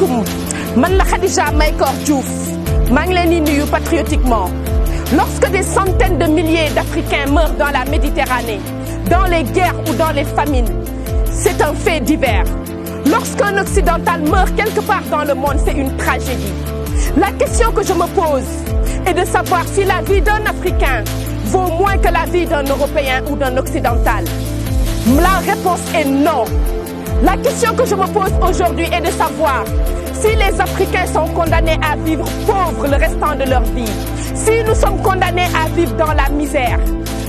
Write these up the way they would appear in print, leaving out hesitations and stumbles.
asalaamaaleykum man la Khadija Mahécor Diouf maa ngi leen di nuyu patriotiquement. Lorsque des centaines de milliers d'Africains meurent dans la Méditerranée, dans les guerres ou dans les famines, c'est un fait divers. Lorsqu'un occidental meurt quelque part dans le monde, c'est une tragédie. La question que je me pose est de savoir si la vie d'un Africain vaut moins que la vie d'un Européen ou d'un occidental. La réponse est non. La question que je me pose aujourd'hui est de savoir si les Africains sont condamnés à vivre pauvres le restant de leur vie, si nous sommes condamnés à vivre dans la misère.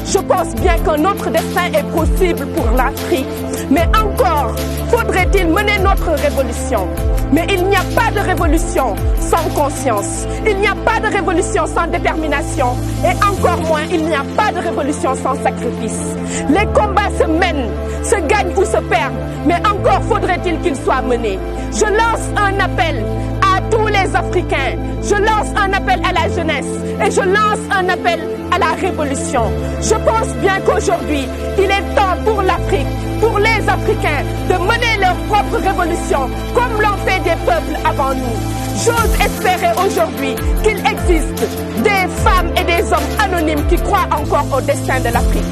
Je pense bien qu'un autre destin est possible pour l'Afrique, mais encore faudrait-il mener notre révolution. Mais il n'y a pas de révolution sans conscience, il n'y a pas de révolution sans détermination, et encore moins il n'y a pas de révolution sans sacrifice. Les combats se mènent, se gagnent ou se perdent, mais encore faudrait-il qu'ils soient menés. Je lance un appel à tous les Africains, je lance un appel à la jeunesse et je lance un appel à la révolution. Je pense bien qu'aujourd'hui, il est temps pour l'Afrique, pour les Africains, de mener leur propre révolution comme l'ont fait des peuples avant nous. J'ose espérer aujourd'hui qu'il existe des femmes et des hommes anonymes qui croient encore au destin de l'Afrique.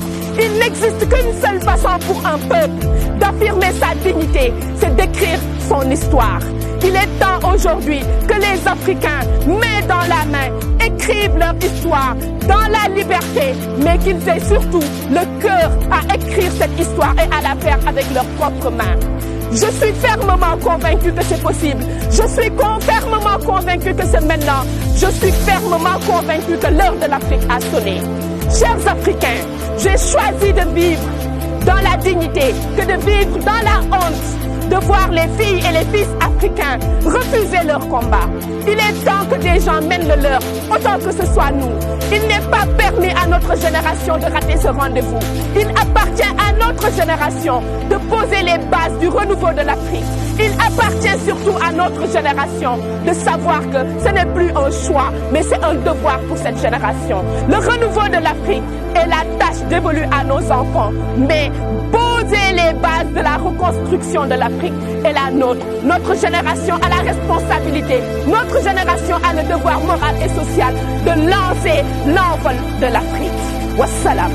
Il n'existe qu'une seule façon pour un peuple d'affirmer sa dignité, c'est d'écrire son histoire. Il est temps aujourd'hui que les Africains, main dans la main, écrivent leur histoire dans la liberté, mais qu'ils aient surtout le cœur à écrire cette histoire et à la faire avec leurs propres mains. Je suis fermement convaincu que c'est possible. Je suis fermement convaincu que c'est maintenant. Je suis fermement convaincu que l'heure de l'Afrique a sonné. Chers Africains, j'ai choisi de vivre dans la dignité que de vivre dans la honte, de voir les filles et les fils africains refuser leur combat. Il est temps que des gens mènent le leur, autant que ce soit nous. Il n'est pas permis à notre génération de rater ce rendez-vous. Il appartient à notre génération de poser les bases du renouveau de l'Afrique. Il appartient surtout à notre génération de savoir que ce n'est plus un choix, mais c'est un devoir pour cette génération. Le renouveau de l'Afrique est la tâche dévolue à nos enfants, mais poser les bases de la reconstruction de l'Afrique est la nôtre. Notre génération a la responsabilité, notre génération a le devoir moral et social de lancer l'envol de l'Afrique. Wassalam.